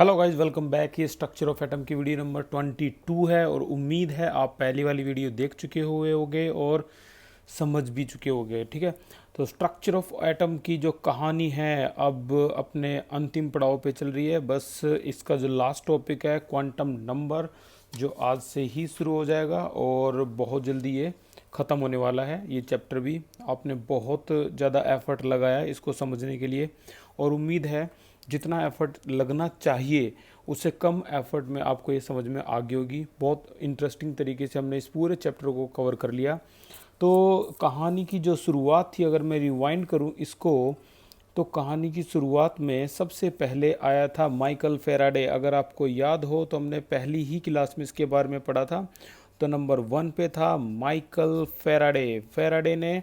Hello guys, welcome back. ये structure of atom की video number 22 है और उम्मीद है आप पहली वाली वीडियो देख चुके हुए होगे और समझ भी चुके होगे। ठीक है, तो स्ट्रक्चर ऑफ एटम की जो कहानी है अब अपने अंतिम पड़ाव पे चल रही है। बस इसका जो लास्ट टॉपिक है क्वांटम नंबर, जो आज से ही शुरू हो जाएगा और बहुत जल्दी ये ख़त्म होने वाला है। ये चैप्टर भी आपने बहुत ज़्यादा एफर्ट लगाया है इसको समझने के लिए और उम्मीद है जितना एफर्ट लगना चाहिए उससे कम एफर्ट में आपको ये समझ में आ गई होगी। बहुत इंटरेस्टिंग तरीके से हमने इस पूरे चैप्टर को कवर कर लिया। तो कहानी की जो शुरुआत थी, अगर मैं रिवाइंड करूं इसको, तो कहानी की शुरुआत में सबसे पहले आया था माइकल फेराडे। अगर आपको याद हो तो हमने पहली ही क्लास में इसके बारे में पढ़ा था। तो नंबर 1 पे था माइकल फेराडे। फेराडे ने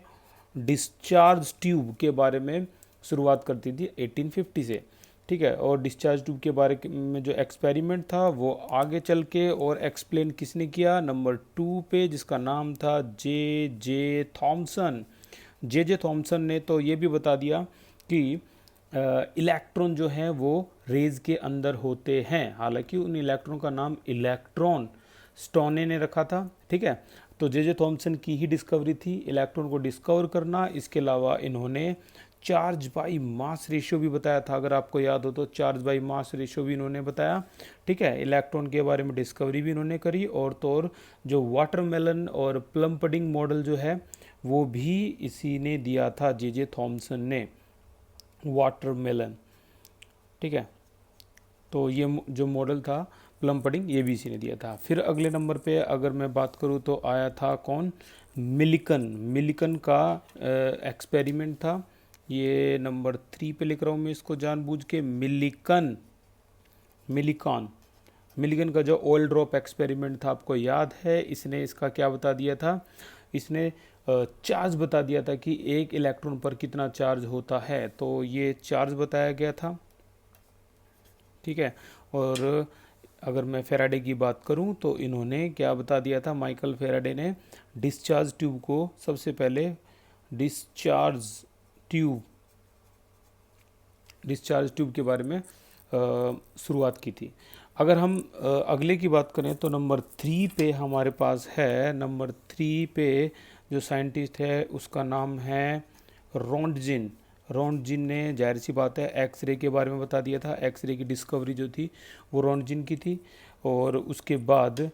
डिस्चार्ज ट्यूब के बारे में शुरुआत करती थी 1850 से। ठीक है, और डिस्चार्ज ट्यूब के बारे में जो एक्सपेरिमेंट था वो आगे चल के और एक्सप्लेन किसने किया, नंबर 2 पे, जिसका नाम था जे जे थॉमसन। जे जे थॉमसन ने तो ये भी बता दिया कि इलेक्ट्रॉन जो हैं वो रेज के अंदर होते हैं। हालांकि उन इलेक्ट्रॉन का नाम इलेक्ट्रॉन स्टोने ने रखा था। ठीक है, तो जे जे थॉमसन की ही डिस्कवरी थी इलेक्ट्रॉन को डिस्कवर करना। इसके अलावा इन्होंने चार्ज बाई मास रेशियो भी बताया था, अगर आपको याद हो तो चार्ज बाई मास रेशियो भी इन्होंने बताया। ठीक है, इलेक्ट्रॉन के बारे में डिस्कवरी भी इन्होंने करी। और तो और जो वाटरमेलन और प्लम पडिंग मॉडल जो है वो भी इसी ने दिया था, जे जे थॉमसन ने, वाटरमेलन। ठीक है, तो ये जो मॉडल था प्लम पडिंग, ये भी इसी ने दिया था। फिर अगले नंबर पे अगर मैं बात करूँ तो आया था कौन, मिलिकन। मिलिकन का एक्सपेरिमेंट था। ये नंबर 3 पे लिख रहा हूँ मैं इसको जानबूझ के, मिलिकन। मिलिकॉन। मिलिकन का जो ऑयल ड्रॉप एक्सपेरिमेंट था, आपको याद है, इसने इसका क्या बता दिया था, इसने चार्ज बता दिया था कि एक इलेक्ट्रॉन पर कितना चार्ज होता है। तो ये चार्ज बताया गया था। ठीक है, और अगर मैं फेराडे की बात करूं तो इन्होंने क्या बता दिया था, माइकल फेराडे ने डिस्चार्ज ट्यूब को सबसे पहले डिस्चार्ज ट्यूब डिस्चार्ज ट्यूब के बारे में शुरुआत की थी। अगर हम अगले की बात करें तो नंबर 3 पे हमारे पास है, नंबर 3 पे जो साइंटिस्ट है उसका नाम है रोन्टजिन। रोन्टजिन ने, जाहिर सी बात है, एक्सरे के बारे में बता दिया था। एक्सरे की डिस्कवरी जो थी वो रोन्टजिन की थी। और उसके बाद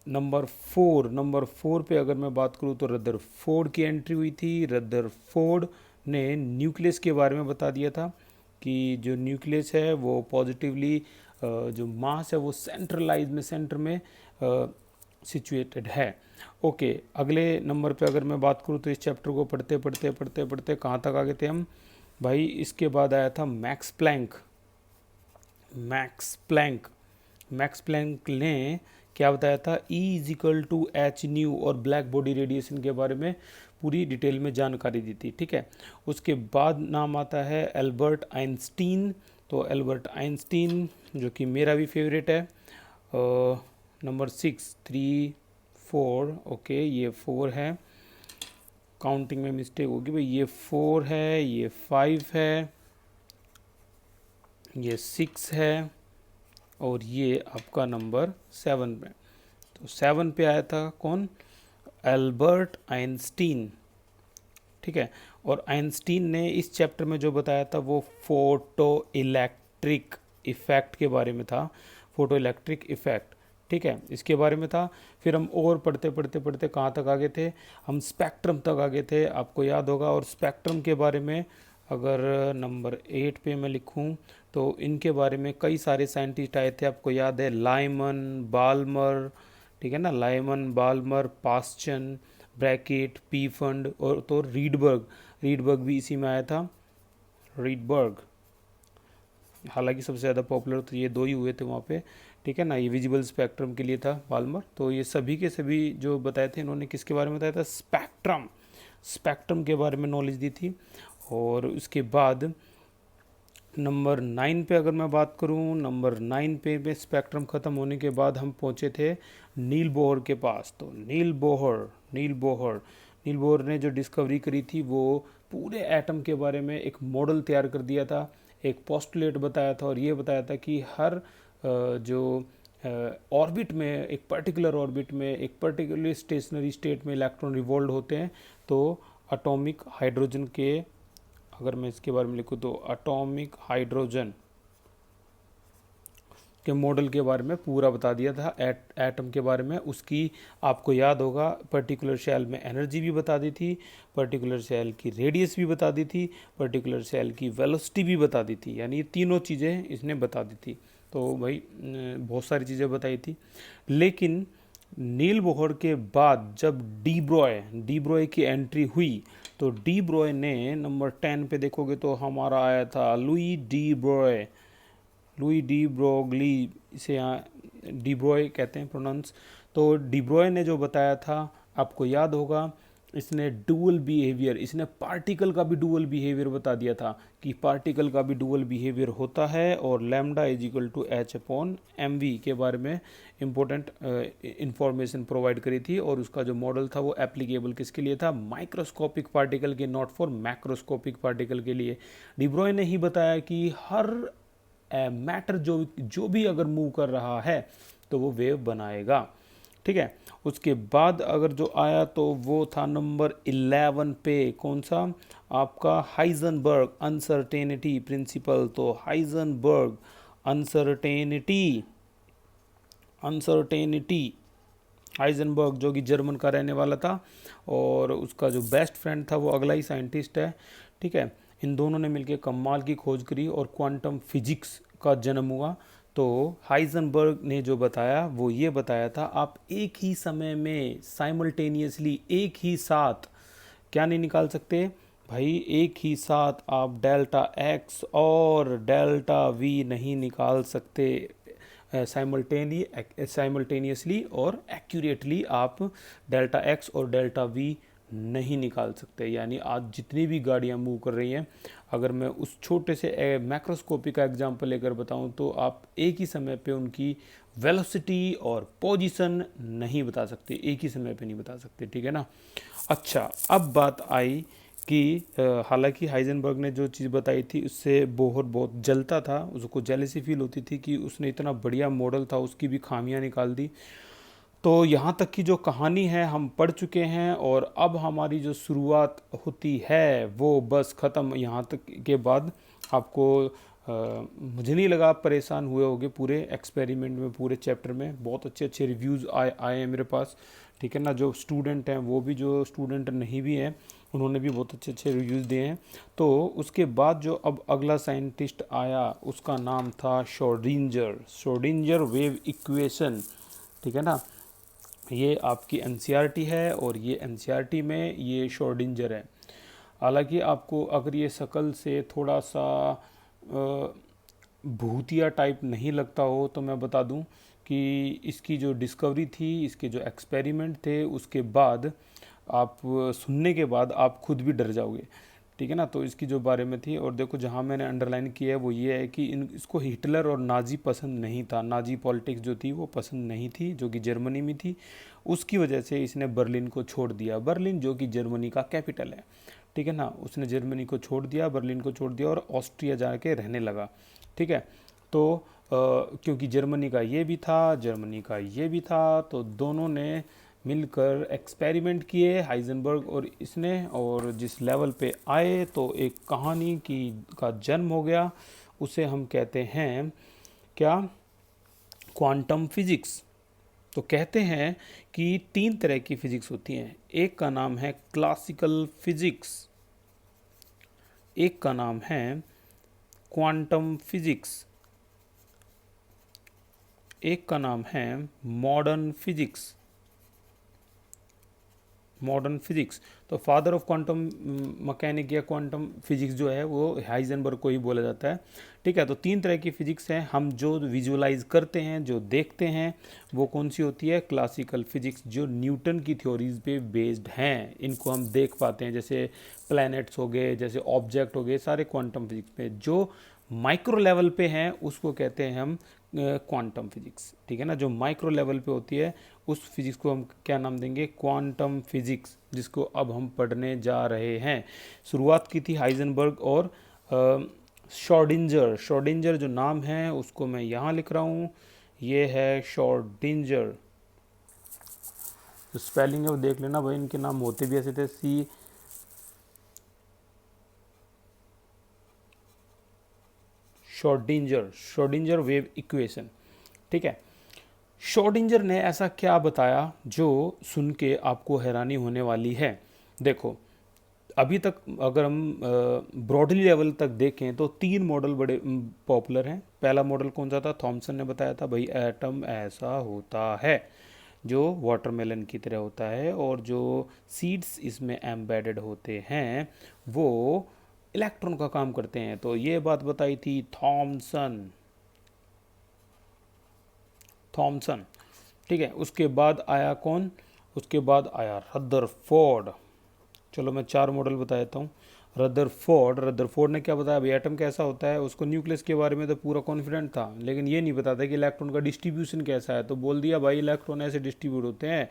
नंबर 4 पे अगर मैं बात करूँ तो रदरफोर्ड की एंट्री हुई थी। रदरफोर्ड ने न्यूक्लियस के बारे में बता दिया था कि जो न्यूक्लियस है वो पॉजिटिवली, जो मास है वो सेंट्रलाइज में, सेंटर में सिचुएटेड है। ओके, अगले नंबर पे अगर मैं बात करूँ तो इस चैप्टर को पढ़ते पढ़ते पढ़ते पढ़ते कहाँ तक आ गए थे हम भाई। इसके बाद आया था Max Planck. Max Planck Max Planck ने क्या बताया था, E = H न्यू और ब्लैक बॉडी रेडिएशन के बारे में पूरी डिटेल में जानकारी दी थी। ठीक है, उसके बाद नाम आता है एल्बर्ट आइंस्टीन। तो एल्बर्ट आइंस्टीन जो कि मेरा भी फेवरेट है, नंबर 6, 3, 4, ओके ये 4 है, काउंटिंग में मिस्टेक होगी भाई। ये 4 है, ये 5 है, ये 6 है और ये आपका नंबर 7 पे। तो 7 पे आया था कौन, एल्बर्ट आइंस्टीन। ठीक है, और आइंस्टीन ने इस चैप्टर में जो बताया था वो फोटो इलेक्ट्रिक इफेक्ट के बारे में था। फोटो इलेक्ट्रिक इफेक्ट, ठीक है, इसके बारे में था। फिर हम और पढ़ते पढ़ते पढ़ते कहाँ तक आ गए थे, हम स्पेक्ट्रम तक आ गए थे, आपको याद होगा। और स्पेक्ट्रम के बारे में अगर नंबर 8 पे मैं लिखूं तो इनके बारे में कई सारे साइंटिस्ट आए थे, आपको याद है, लाइमन, बाल्मर। ठीक है ना, Lyman, Balmer, Paschen, Brackett, Pfund और तो रीडबर्ग। रीडबर्ग भी इसी में आया था, रीडबर्ग। हालांकि सबसे ज़्यादा पॉपुलर तो ये दो ही हुए थे वहाँ पे। ठीक है ना, ये विजिबल स्पेक्ट्रम के लिए था बाल्मर। तो ये सभी के सभी जो बताए थे इन्होंने किसके बारे में बताया था, स्पेक्ट्रम। स्पेक्ट्रम के बारे में नॉलेज दी थी। और उसके बाद नंबर 9 पे अगर मैं बात करूं, नंबर 9 पे स्पेक्ट्रम ख़त्म होने के बाद हम पहुंचे थे नील बोहर के पास। तो नील बोहर ने जो डिस्कवरी करी थी वो पूरे एटम के बारे में एक मॉडल तैयार कर दिया था। एक पोस्टुलेट बताया था और ये बताया था कि हर जो ऑर्बिट में, एक पर्टिकुलर ऑर्बिट में एक पर्टिकुलर स्टेशनरी स्टेट में इलेक्ट्रॉन रिवॉल्व होते हैं। तो एटॉमिक हाइड्रोजन के, अगर मैं इसके बारे में लिखूँ तो एटॉमिक हाइड्रोजन के मॉडल के बारे में पूरा बता दिया था, एटम के बारे में। उसकी आपको याद होगा पर्टिकुलर सेल में एनर्जी भी बता दी थी, पर्टिकुलर सेल की रेडियस भी बता दी थी, पर्टिकुलर सेल की वेलोसिटी भी बता दी थी, यानी ये तीनों चीज़ें इसने बता दी थी। तो भाई बहुत सारी चीज़ें बताई थी। लेकिन नील बोहर के बाद जब डी ब्रॉय की एंट्री हुई, तो डी ब्रॉय ने नंबर 10 पे देखोगे तो हमारा आया था लुई डी ब्रोगली, इसे यहाँ डी ब्रॉय कहते हैं प्रोनाउंस। तो डी ब्रॉय ने जो बताया था आपको याद होगा, इसने डुअल बिहेवियर, इसने पार्टिकल का भी डुअल बिहेवियर बता दिया था कि पार्टिकल का भी डुअल बिहेवियर होता है, और lambda is equal to H upon M V के बारे में इंपॉर्टेंट इंफॉर्मेशन प्रोवाइड करी थी। और उसका जो मॉडल था वो एप्लीकेबल किसके लिए था, माइक्रोस्कोपिक पार्टिकल के, नॉट फॉर मैक्रोस्कोपिक पार्टिकल के लिए। डी ब्रॉय ने ही बताया कि हर मैटर जो भी अगर मूव कर रहा है तो वो वेव बनाएगा, ठीक है। उसके बाद अगर जो आया तो वो था नंबर 11 पे, कौन सा, आपका हाइजेनबर्ग अनसर्टेनिटी प्रिंसिपल। तो हाइजेनबर्ग अनसर्टेनिटी हाइजेनबर्ग जो कि जर्मन का रहने वाला था, और उसका जो बेस्ट फ्रेंड था वो अगला ही साइंटिस्ट है, ठीक है। इन दोनों ने मिलकर कमाल की खोज करी और क्वांटम फिजिक्स का जन्म हुआ। तो हाइजेनबर्ग ने जो बताया वो ये बताया था, आप एक ही समय में साइमल्टेनियसली, एक ही साथ क्या नहीं निकाल सकते भाई, एक ही साथ आप डेल्टा एक्स और डेल्टा वी नहीं निकाल सकते साइमल्टेनियसली और एक्यूरेटली। आप डेल्टा एक्स और डेल्टा वी नहीं निकाल सकते। यानी आज जितनी भी गाड़ियाँ मूव कर रही हैं, अगर मैं उस छोटे से मैक्रोस्कोपिक का एग्जांपल लेकर बताऊं, तो आप एक ही समय पे उनकी वेलोसिटी और पोजीशन नहीं बता सकते, एक ही समय पे नहीं बता सकते, ठीक है ना। अच्छा, अब बात आई कि हालांकि हाइजेनबर्ग ने जो चीज़ बताई थी उससे बोहर बहुत जलता था, उसको जेलसी फील होती थी कि उसने इतना बढ़िया मॉडल था उसकी भी खामियां निकाल दी। तो यहाँ तक की जो कहानी है हम पढ़ चुके हैं, और अब हमारी जो शुरुआत होती है वो बस ख़त्म। यहाँ तक के बाद आपको मुझे नहीं लगा आप परेशान हुए होंगे पूरे एक्सपेरिमेंट में, पूरे चैप्टर में बहुत अच्छे अच्छे रिव्यूज़ आए हैं मेरे पास, ठीक है ना। जो स्टूडेंट हैं वो भी, जो स्टूडेंट नहीं भी हैं उन्होंने भी बहुत अच्छे अच्छे रिव्यूज़ दिए हैं। तो उसके बाद जो अब अगला साइंटिस्ट आया उसका नाम था श्रोडिंजर वेव इक्वेशन, ठीक है ना। ये आपकी एनसीईआरटी है और ये एनसीईआरटी में ये श्रोडिंजर है। हालांकि आपको अगर ये शक्ल से थोड़ा सा भूतिया टाइप नहीं लगता हो तो मैं बता दूं कि इसकी जो डिस्कवरी थी, इसके जो एक्सपेरिमेंट थे, उसके बाद आप सुनने के बाद आप खुद भी डर जाओगे, ठीक है ना। तो इसकी जो बारे में थी, और देखो जहाँ मैंने अंडरलाइन किया है वो ये है कि इसको हिटलर और नाजी पसंद नहीं था, नाजी पॉलिटिक्स जो थी वो पसंद नहीं थी, जो कि जर्मनी में थी। उसकी वजह से इसने बर्लिन को छोड़ दिया, बर्लिन जो कि जर्मनी का कैपिटल है, ठीक है ना। उसने जर्मनी को छोड़ दिया, बर्लिन को छोड़ दिया और ऑस्ट्रिया जाके रहने लगा, ठीक है। तो क्योंकि जर्मनी का ये भी था, जर्मनी का ये भी था, तो दोनों ने मिलकर एक्सपेरिमेंट किए हाइजेनबर्ग और इसने, और जिस लेवल पे आए तो एक कहानी का जन्म हो गया। उसे हम कहते हैं क्या, क्वांटम फिजिक्स। तो कहते हैं कि 3 तरह की फिजिक्स होती हैं, एक का नाम है क्लासिकल फिजिक्स, एक का नाम है क्वांटम फिजिक्स, एक का नाम है मॉडर्न फिजिक्स। तो फादर ऑफ क्वांटम मैकेनिक या क्वांटम फिजिक्स जो है वो हाइजेनबर्ग को ही बोला जाता है, ठीक है। तो 3 तरह की फिजिक्स हैं, हम जो विजुअलाइज करते हैं, जो देखते हैं, वो कौन सी होती है, क्लासिकल फिजिक्स, जो न्यूटन की थ्योरीज पे बेस्ड हैं, इनको हम देख पाते हैं, जैसे प्लैनेट्स हो गए, जैसे ऑब्जेक्ट हो गए, सारे क्वांटम फिजिक्स पे। जो माइक्रो लेवल पे हैं उसको कहते हैं हम क्वांटम फिजिक्स, ठीक है ना। जो माइक्रो लेवल पे होती है उस फिजिक्स को हम क्या नाम देंगे, क्वांटम फिजिक्स, जिसको अब हम पढ़ने जा रहे हैं। शुरुआत की थी हाइजेनबर्ग और शॉर्डिंजर जो नाम है उसको मैं यहाँ लिख रहा हूँ, ये है शॉर्डिंजर। तो स्पेलिंग है वो देख लेना भाई, इनके नाम होते भी ऐसे थे, शॉर्डिंजर वेव इक्वेशन। ठीक है, शॉर्डिंजर ने ऐसा क्या बताया जो सुन के आपको हैरानी होने वाली है। देखो, अभी तक अगर हम ब्रॉडली लेवल तक देखें तो 3 मॉडल बड़े पॉपुलर हैं। पहला मॉडल कौन सा था? थॉमसन ने बताया था भाई एटम ऐसा होता है जो वाटरमेलन की तरह होता है, और जो सीड्स इसमें एम्बेडेड होते हैं वो इलेक्ट्रॉन का काम करते हैं। तो ये बात बताई थी थॉमसन। ठीक है, उसके बाद आया कौन? उसके बाद आया रदरफोर्ड। चलो मैं 4 मॉडल बता देता हूँ। रदरफोर्ड ने क्या बताया भाई एटम कैसा होता है। उसको न्यूक्लियस के बारे में तो पूरा कॉन्फिडेंट था, लेकिन ये नहीं बताता कि इलेक्ट्रॉन का डिस्ट्रीब्यूशन कैसा है। तो बोल दिया भाई इलेक्ट्रॉन ऐसे डिस्ट्रीब्यूट होते हैं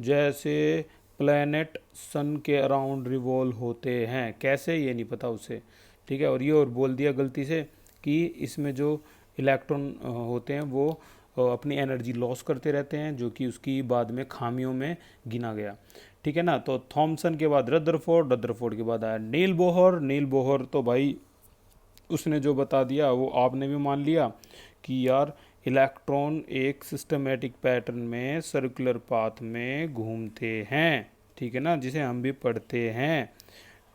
जैसे प्लैनेट सन के अराउंड रिवॉल्व होते हैं। कैसे, ये नहीं पता उसे। ठीक है, और ये और बोल दिया गलती से कि इसमें जो इलेक्ट्रॉन होते हैं वो अपनी एनर्जी लॉस करते रहते हैं, जो कि उसकी बाद में खामियों में गिना गया। ठीक है ना। तो थॉमसन के बाद रदरफोर्ड के बाद आया नील बोहर तो भाई उसने जो बता दिया वो आपने भी मान लिया कि यार इलेक्ट्रॉन एक सिस्टमेटिक पैटर्न में सर्कुलर पाथ में घूमते हैं। ठीक है ना, जिसे हम भी पढ़ते हैं।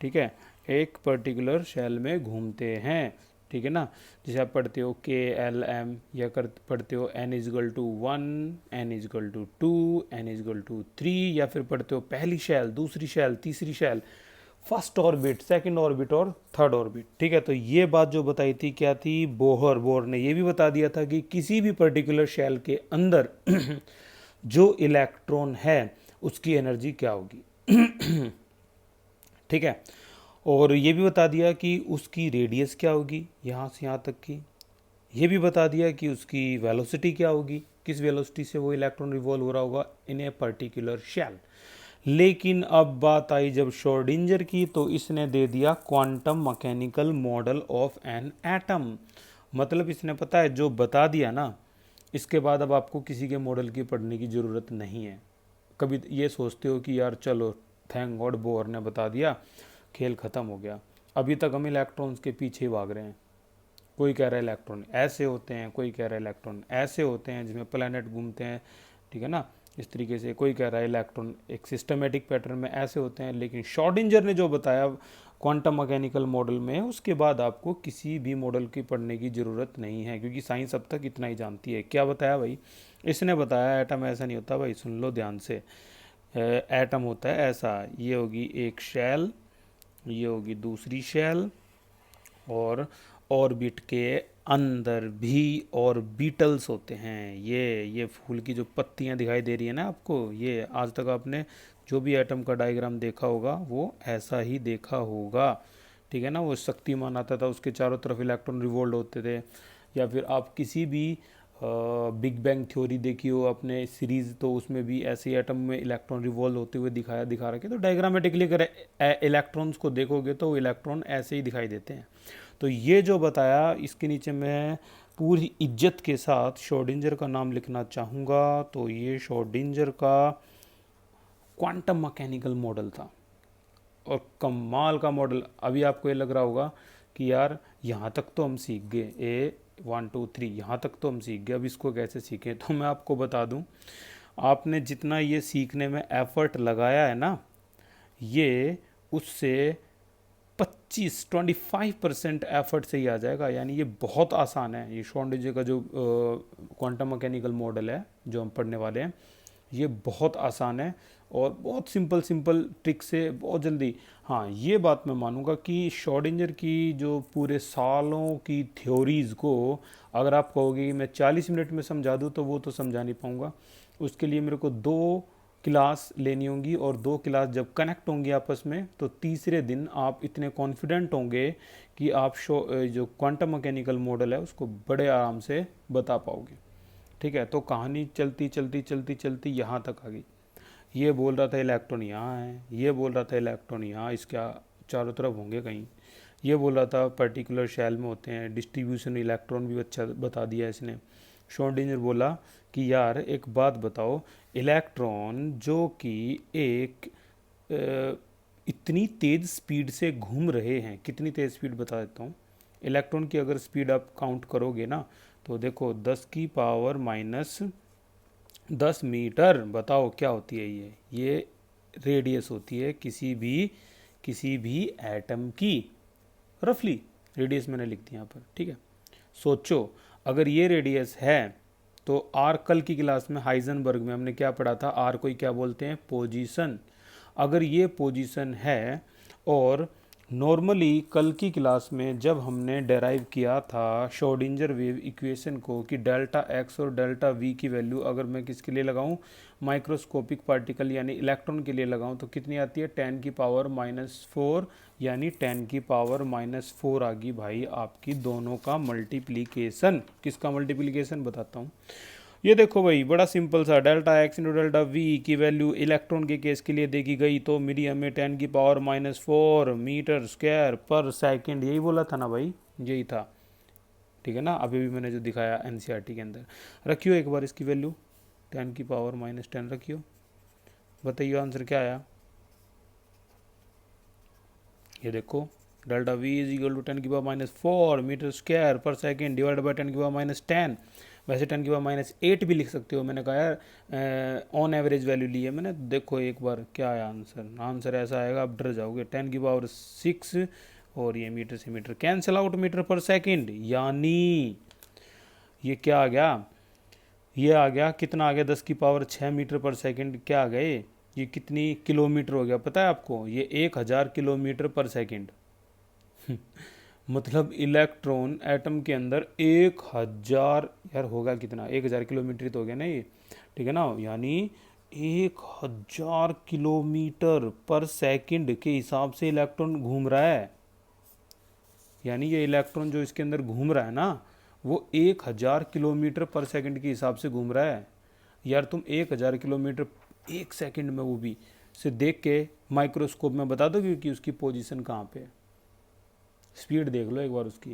ठीक है, एक पर्टिकुलर शेल में घूमते हैं। ठीक है ना, जैसे आप पढ़ते हो KLM, या पढ़ते हो N=1, N=2, N=3, या फिर पढ़ते हो पहली शेल, दूसरी शेल, तीसरी shell, first orbit, second orbit और थर्ड ऑर्बिट। ठीक है, तो ये बात जो बताई थी क्या थी? बोहर ने ये भी बता दिया था कि किसी भी पर्टिकुलर शेल के अंदर जो इलेक्ट्रॉन है उसकी एनर्जी क्या होगी। ठीक है, और ये भी बता दिया कि उसकी रेडियस क्या होगी यहाँ से यहाँ तक की। ये भी बता दिया कि उसकी वेलोसिटी क्या होगी, किस वेलोसिटी से वो इलेक्ट्रॉन रिवॉल्व हो रहा होगा इन ए पर्टिकुलर शेल। लेकिन अब बात आई जब श्रोडिंगर की, तो इसने दे दिया quantum mechanical model of an atom. मतलब इसने पता है जो बता दिया ना, इसके बाद अब आपको किसी के मॉडल की पढ़ने की ज़रूरत नहीं है। कभी ये सोचते हो कि यार चलो थैंक गॉड बोर ने बता दिया, खेल ख़त्म हो गया। अभी तक हम इलेक्ट्रॉन्स के पीछे भाग रहे हैं। कोई कह रहा है इलेक्ट्रॉन ऐसे होते हैं, कोई कह रहा है इलेक्ट्रॉन ऐसे होते हैं जिसमें प्लैनेट घूमते हैं। ठीक है ना, इस तरीके से कोई कह रहा है इलेक्ट्रॉन एक सिस्टमेटिक पैटर्न में ऐसे होते हैं। लेकिन श्रोडिंगर ने जो बताया क्वांटम मैकेनिकल मॉडल में, उसके बाद आपको किसी भी मॉडल की पढ़ने की ज़रूरत नहीं है, क्योंकि साइंस अब तक इतना ही जानती है। क्या बताया भाई? इसने बताया एटम ऐसा नहीं होता भाई, सुन लो ध्यान से। एटम होता है ऐसा, ये होगी एक शेल, ये होगी दूसरी शेल, और ऑर्बिट के अंदर भी ऑर्बिटल्स होते हैं। ये फूल की जो पत्तियां दिखाई दे रही है ना आपको, ये आज तक आपने जो भी एटम का डायग्राम देखा होगा वो ऐसा ही देखा होगा। ठीक है ना, वो शक्तिमान आता था, उसके चारों तरफ इलेक्ट्रॉन रिवॉल्व होते थे। या फिर आप किसी भी बिग बैंग थ्योरी देखी हो अपने सीरीज़, तो उसमें भी ऐसे एटम में इलेक्ट्रॉन रिवॉल्व होते हुए दिखा रखे। तो डायग्रामेटिकली अगर इलेक्ट्रॉन्स को देखोगे तो इलेक्ट्रॉन ऐसे ही दिखाई देते हैं। तो ये जो बताया, इसके नीचे मैं पूरी इज्जत के साथ श्रोडिंगर का नाम लिखना चाहूँगा। तो ये श्रोडिंगर का क्वांटम मैकेनिकल मॉडल था, और कमाल का मॉडल। अभी आपको ये लग रहा होगा कि यार यहाँ तक तो हम सीख गए, 1 2 3 यहाँ तक तो हम सीख गए, अब इसको कैसे सीखें। तो मैं आपको बता दूं, आपने जितना ये सीखने में एफर्ट लगाया है ना, ये उससे 25% एफर्ट से ही आ जाएगा। यानी ये बहुत आसान है। ये श्रोडिंगर का जो क्वांटम मैकेनिकल मॉडल है जो हम पढ़ने वाले हैं, ये बहुत आसान है और बहुत सिंपल ट्रिक से बहुत जल्दी। हाँ, ये बात मैं मानूंगा कि श्रोडिंगर की जो पूरे सालों की थ्योरीज़ को अगर आप कहोगे कि मैं 40 मिनट में समझा दूँ, तो वो तो समझा नहीं पाऊँगा। उसके लिए मेरे को 2 क्लास लेनी होंगी, और 2 क्लास जब कनेक्ट होंगी आपस में, तो तीसरे दिन आप इतने कॉन्फिडेंट होंगे कि आप जो क्वांटम मैकेनिकल मॉडल है उसको बड़े आराम से बता पाओगे। ठीक है, तो कहानी चलती यहाँ तक आ गई। ये बोल रहा था इलेक्ट्रॉन यहाँ है, ये बोल रहा था इलेक्ट्रॉन यहाँ, इसके चारों तरफ होंगे कहीं। ये बोला था पर्टिकुलर शेल में होते हैं। डिस्ट्रीब्यूशन इलेक्ट्रॉन भी अच्छा बता दिया इसने। श्रोडिंगर बोला कि यार एक बात बताओ, इलेक्ट्रॉन जो कि एक इतनी तेज़ स्पीड से घूम रहे हैं, कितनी तेज़ स्पीड बता देता हूँ। इलेक्ट्रॉन की अगर स्पीड आप काउंट करोगे ना तो देखो 10⁻⁻10 मीटर, बताओ क्या होती है ये रेडियस होती है किसी भी एटम की। रफली रेडियस मैंने लिख दी यहाँ पर, ठीक है। सोचो अगर ये रेडियस है तो आर, कल की क्लास में हाइजेनबर्ग में हमने क्या पढ़ा था, आर को ही क्या बोलते हैं, पोजीशन। अगर ये पोजीशन है, और नॉर्मली कल की क्लास में जब हमने डेराइव किया था श्रोडिंगर वेव इक्वेशन को कि डेल्टा एक्स और डेल्टा वी की वैल्यू अगर मैं किसके लिए लगाऊं, माइक्रोस्कोपिक पार्टिकल यानी इलेक्ट्रॉन के लिए लगाऊं तो कितनी आती है, 10⁻⁻⁴ यानी 10⁻⁻⁴ आ गई भाई आपकी दोनों का मल्टीप्लीकेशन। किसका मल्टीप्लीकेशन बताता हूँ। ये देखो भाई बड़ा सिंपल सा, delta x into delta we की वैल्यू इलेक्ट्रॉन के केस के लिए देखी गई तो मीडियम में 10⁻⁻⁴ मीटर स्क्वायर पर सेकंड, यही बोला था ना भाई, यही था, ठीक है ना। अभी भी मैंने जो दिखाया एनसीईआरटी के अंदर। रखियो एक बार इसकी वैल्यू 10⁻⁻10 रखियो, बताइए आंसर क्या आया। ये देखो delta V is equal to 10⁻⁻⁴ metre square per second divide by 10⁻⁻10। वैसे 10⁻⁸ भी लिख सकते हो, मैंने कहा यार ऑन एवरेज वैल्यू ली है मैंने। देखो एक बार क्या आया आंसर, आंसर ऐसा आएगा, आप डर जाओगे। 10⁻6 और ये मीटर से मीटर कैंसिल आउट, मीटर पर सेकेंड, यानी ये क्या आ गया, ये आ गया कितना आ गया, 10⁶ मीटर पर सेकेंड क्या आ गए, ये कितनी किलोमीटर हो गया पता है आपको, ये 1000 किलोमीटर पर सेकेंड। मतलब इलेक्ट्रॉन एटम के अंदर 1000, यार होगा कितना, 1000 किलोमीटर तो हो गया ना ये, ठीक है ना, यानी 1000 किलोमीटर पर सेकंड के हिसाब से इलेक्ट्रॉन घूम रहा है। यानी ये इलेक्ट्रॉन जो इसके अंदर घूम रहा है ना वो 1000 किलोमीटर पर सेकंड के हिसाब से घूम रहा है। यार तुम 1000 किलोमीटर एक सेकंड में वो भी से देख के माइक्रोस्कोप में बता दोगे कि उसकी पोजीशन कहाँ पे है। स्पीड देख लो एक बार उसकी,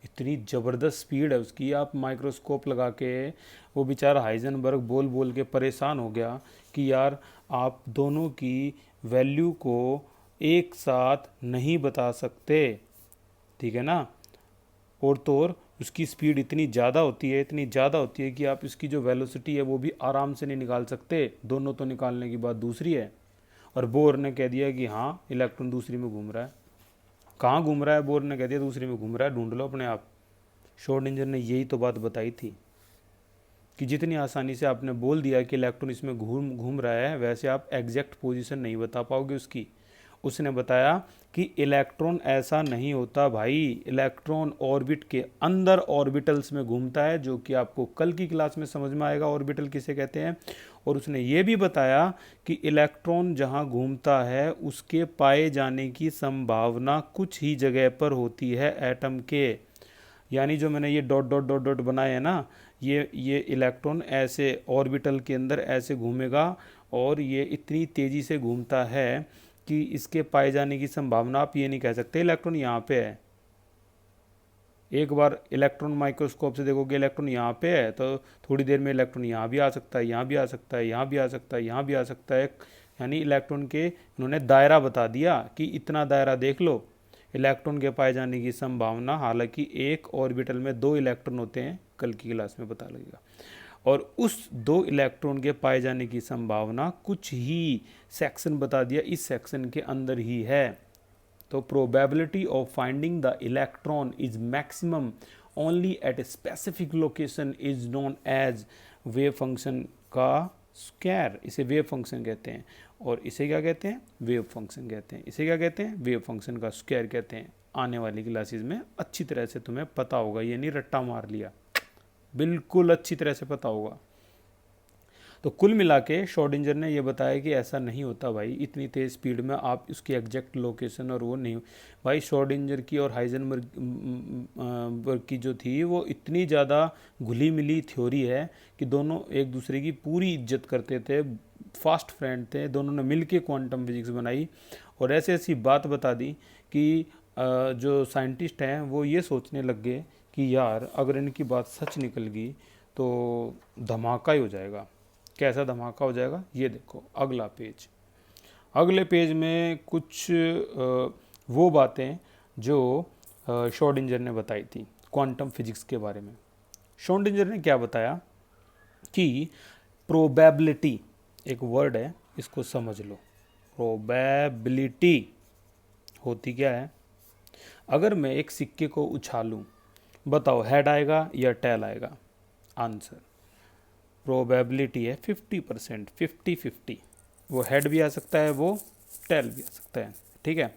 इतनी ज़बरदस्त स्पीड है उसकी। आप माइक्रोस्कोप लगा के, वो बेचारा हाइजेनबर्ग बोल बोल के परेशान हो गया कि यार आप दोनों की वैल्यू को एक साथ नहीं बता सकते, ठीक है ना। और तो और उसकी स्पीड इतनी ज़्यादा होती है, इतनी ज़्यादा होती है कि आप इसकी जो वेलोसिटी है वो भी आराम से नहीं निकाल सकते। दोनों तो निकालने की बात दूसरी है। और बोर ने कह दिया कि हाँ इलेक्ट्रॉन दूसरी में घूम रहा है। कहाँ घूम रहा है, बोर ने कह दिया दूसरी में घूम रहा है, ढूंढ लो अपने आप। श्रोडिंगर ने यही तो बात बताई थी कि जितनी आसानी से आपने बोल दिया कि इलेक्ट्रॉन इसमें घूम रहा है, वैसे आप एग्जैक्ट पोजीशन नहीं बता पाओगे उसकी। उसने बताया कि इलेक्ट्रॉन ऐसा नहीं होता भाई, इलेक्ट्रॉन ऑर्बिट के अंदर ऑर्बिटल्स में घूमता है, जो कि आपको कल की क्लास में समझ में आएगा ऑर्बिटल किसे कहते हैं। और उसने ये भी बताया कि इलेक्ट्रॉन जहाँ घूमता है उसके पाए जाने की संभावना कुछ ही जगह पर होती है एटम के। यानी जो मैंने ये डॉट डॉट डॉट डॉट बनाए हैं ना, ये इलेक्ट्रॉन ऐसे ऑर्बिटल के अंदर ऐसे घूमेगा और ये इतनी तेज़ी से घूमता है कि इसके पाए जाने की संभावना, आप ये नहीं कह सकते इलेक्ट्रॉन यहाँ पे है। एक बार इलेक्ट्रॉन माइक्रोस्कोप से देखोगे इलेक्ट्रॉन यहाँ पे है तो थोड़ी देर में इलेक्ट्रॉन यहाँ भी आ सकता है, यहाँ भी आ सकता है, यहाँ भी आ सकता है, यहाँ भी आ सकता है। यानी इलेक्ट्रॉन के इन्होंने दायरा बता दिया कि इतना दायरा देख लो इलेक्ट्रॉन के पाए जाने की संभावना। हालांकि एक ऑर्बिटल में 2 इलेक्ट्रॉन होते हैं, कल की क्लास में पता लगेगा। और उस 2 इलेक्ट्रॉन के पाए जाने की संभावना कुछ ही सेक्शन बता दिया, इस सेक्शन के अंदर ही है। तो probability of finding the electron is maximum only at a specific location is known as wave function का स्क्वायर। इसे वेव फंक्शन कहते हैं। और इसे क्या कहते हैं, वेव फंक्शन कहते हैं। इसे क्या कहते हैं, वेव फंक्शन का स्क्वायर कहते हैं। आने वाली क्लासेस में अच्छी तरह से तुम्हें पता होगा, ये नहीं रट्टा मार लिया, बिल्कुल अच्छी तरह से पता होगा। तो कुल मिला के श्रोडिंगर ने यह बताया कि ऐसा नहीं होता भाई, इतनी तेज़ स्पीड में आप उसकी एग्जैक्ट लोकेशन और वो नहीं। भाई श्रोडिंगर की और हाइजेनबर्ग की जो थी वो इतनी ज़्यादा घुली मिली थ्योरी है कि दोनों एक दूसरे की पूरी इज्जत करते थे, फास्ट फ्रेंड थे। दोनों ने मिल के क्वांटम फिजिक्स बनाई और ऐसी ऐसी बात बता दी कि जो साइंटिस्ट हैं वो ये सोचने लग गए कि यार अगर इनकी बात सच निकल गई तो धमाका ही हो जाएगा। कैसा धमाका हो जाएगा, ये देखो अगला पेज। अगले पेज में कुछ वो बातें जो श्रोडिंगर ने बताई थी क्वांटम फिजिक्स के बारे में। श्रोडिंगर ने क्या बताया कि प्रोबेबिलिटी, एक वर्ड है इसको समझ लो, प्रोबेबिलिटी होती क्या है। अगर मैं एक सिक्के को उछालूं, बताओ हेड आएगा या टेल आएगा। आंसर प्रोबेबिलिटी है 50%, 50-50। वो हेड भी आ सकता है, वो टेल भी आ सकता है। ठीक है,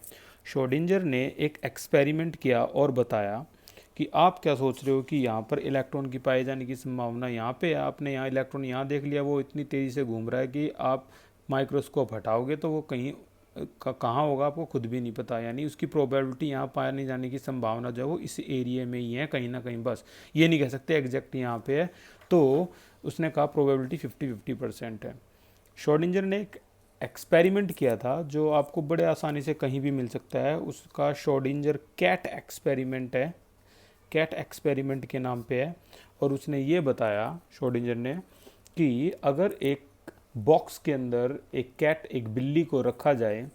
श्रोडिंगर ने एक एक्सपेरिमेंट किया और बताया कि आप क्या सोच रहे हो कि यहाँ पर इलेक्ट्रॉन की पाए जाने की संभावना यहाँ पे है। आपने यहाँ इलेक्ट्रॉन यहाँ देख लिया, वो इतनी तेज़ी से घूम रहा है कि आप माइक्रोस्कोप हटाओगे तो वो कहीं कहाँ होगा आपको खुद भी नहीं पता। यानी उसकी प्रोबेबिलिटी यहाँ पाए नहीं जाने की संभावना जो है वो इस एरिया में ही है कहीं ना कहीं, बस ये नहीं कह सकते एग्जैक्ट यहाँ पे है। तो उसने कहा प्रोबेबिलिटी 50-50% है। श्रोडिंगर ने एक एक्सपेरिमेंट किया था जो आपको बड़े आसानी से कहीं भी मिल सकता है, उसका श्रोडिंगर कैट एक्सपेरिमेंट है, कैट एक्सपेरिमेंट के नाम पे है। और उसने ये बताया श्रोडिंगर ने कि अगर एक बॉक्स के अंदर एक कैट, एक बिल्ली को रखा जाए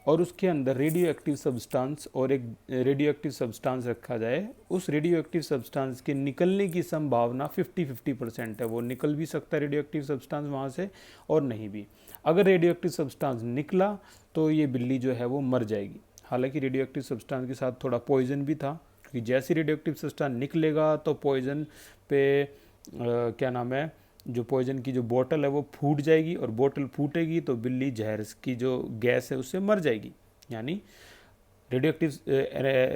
और उसके अंदर रेडियो एक्टिव सब्सटेंस और एक रेडियो एक्टिव सब्सटेंस रखा जाए, उस रेडियो एक्टिव सब्सटेंस के निकलने की संभावना 50-50% है। वो निकल भी सकता है रेडियो एक्टिव सब्सटेंस वहाँ से और नहीं भी। अगर रेडियो एक्टिव सब्सटेंस निकला तो ये बिल्ली जो है वो मर जाएगी। हालांकि रेडियो एक्टिव सब्सटेंस के साथ थोड़ा पॉइजन भी था, क्योंकि जैसे रेडियो एक्टिव सब्सटेंस निकलेगा तो पॉइजन पे क्या नाम है, जो पॉइजन की जो बोतल है वो फूट जाएगी और बोतल फूटेगी तो बिल्ली जहर की जो गैस है उससे मर जाएगी। यानी रेडियो एक्टिव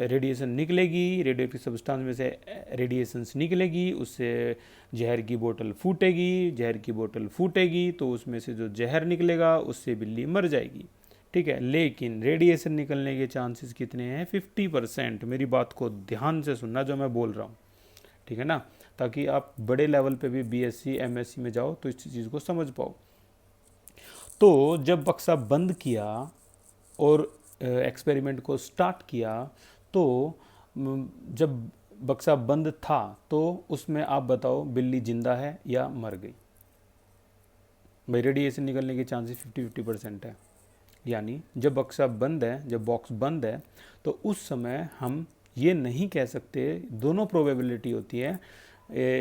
रेडिएशन निकलेगी, रेडियो एक्टिव सब्सटेंस में से रेडिएशंस निकलेगी, उससे जहर की बोतल फूटेगी, जहर की बोतल फूटेगी तो उसमें से जो जहर निकलेगा उससे बिल्ली मर जाएगी। ठीक है, लेकिन रेडिएशन निकलने के चांसेस कितने हैं? 50%। मेरी बात को ध्यान से सुनना जो मैं बोल रहा हूँ, ठीक है ना, ताकि आप बड़े लेवल पे भी बीएससी एमएससी में जाओ तो इस चीज़ को समझ पाओ। तो जब बक्सा बंद किया और एक्सपेरिमेंट को स्टार्ट किया तो जब बक्सा बंद था तो उसमें आप बताओ बिल्ली जिंदा है या मर गई। भाई रेडिएशन निकलने के चांसेस 50-50% है। यानी जब बक्सा बंद है, जब बॉक्स बंद है तो उस समय हम ये नहीं कह सकते, दोनों प्रोबेबिलिटी होती है,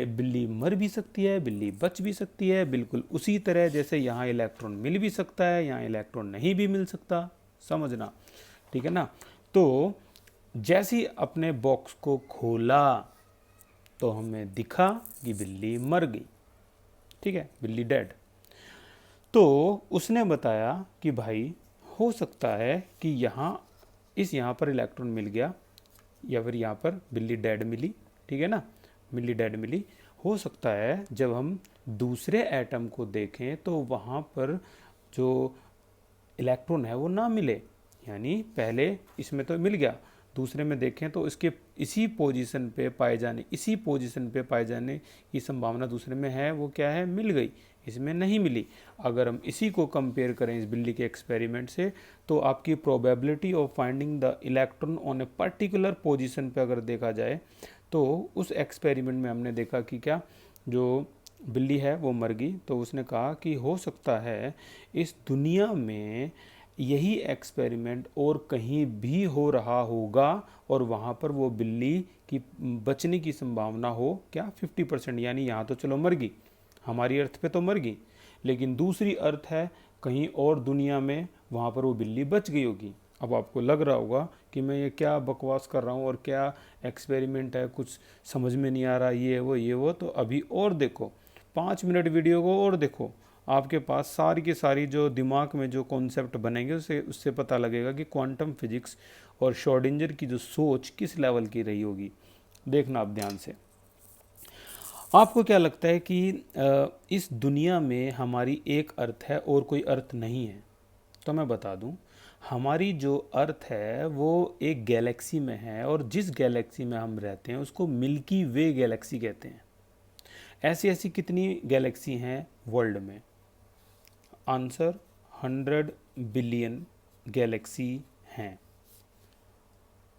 बिल्ली मर भी सकती है, बिल्ली बच भी सकती है। बिल्कुल उसी तरह जैसे यहाँ इलेक्ट्रॉन मिल भी सकता है, यहाँ इलेक्ट्रॉन नहीं भी मिल सकता, समझना, ठीक है ना। तो जैसे ही अपने बॉक्स को खोला तो हमें दिखा कि बिल्ली मर गई, ठीक है, बिल्ली डेड। तो उसने बताया कि भाई हो सकता है कि यहाँ पर इलेक्ट्रॉन मिल गया या फिर यहाँ पर बिल्ली डेड मिली, ठीक है ना, बिल्ली डेड मिली। हो सकता है जब हम दूसरे एटम को देखें तो वहाँ पर जो इलेक्ट्रॉन है वो ना मिले। यानी पहले इसमें तो मिल गया, दूसरे में देखें तो इसके इसी पोजीशन पे पाए जाने की संभावना दूसरे में है, वो क्या है, मिल गई, इसमें नहीं मिली। अगर हम इसी को कंपेयर करें इस बिल्ली के एक्सपेरिमेंट से तो आपकी probability of finding the electron on a particular position पे अगर देखा जाए तो उस एक्सपेरिमेंट में हमने देखा कि क्या, जो बिल्ली है वो मर गई। तो उसने कहा कि हो सकता है इस दुनिया में यही एक्सपेरिमेंट और कहीं भी हो रहा होगा और वहाँ पर वो बिल्ली की बचने की संभावना हो क्या, 50%। यानी यहाँ तो चलो मर गई, हमारी अर्थ पे तो मर गई, लेकिन दूसरी अर्थ है कहीं और दुनिया में, वहाँ पर वो बिल्ली बच गई होगी। अब आपको लग रहा होगा कि मैं ये क्या बकवास कर रहा हूँ और क्या एक्सपेरिमेंट है, कुछ समझ में नहीं आ रहा, ये वो। तो अभी और देखो, 5 मिनट वीडियो को और देखो, आपके पास सारी की सारी जो दिमाग में जो कॉन्सेप्ट बनेंगे उससे पता लगेगा कि क्वांटम फिजिक्स और श्रोडिंगर की जो सोच किस लेवल की रही होगी। देखना आप ध्यान से। आपको क्या लगता है कि इस दुनिया में हमारी एक अर्थ है और कोई अर्थ नहीं है? तो मैं बता दूं, हमारी जो अर्थ है वो एक गैलेक्सी में है और जिस गैलेक्सी में हम रहते हैं उसको मिल्की वे गैलेक्सी कहते हैं। ऐसी ऐसी कितनी गैलेक्सी हैं वर्ल्ड में? आंसर 100 बिलियन गैलेक्सी हैं।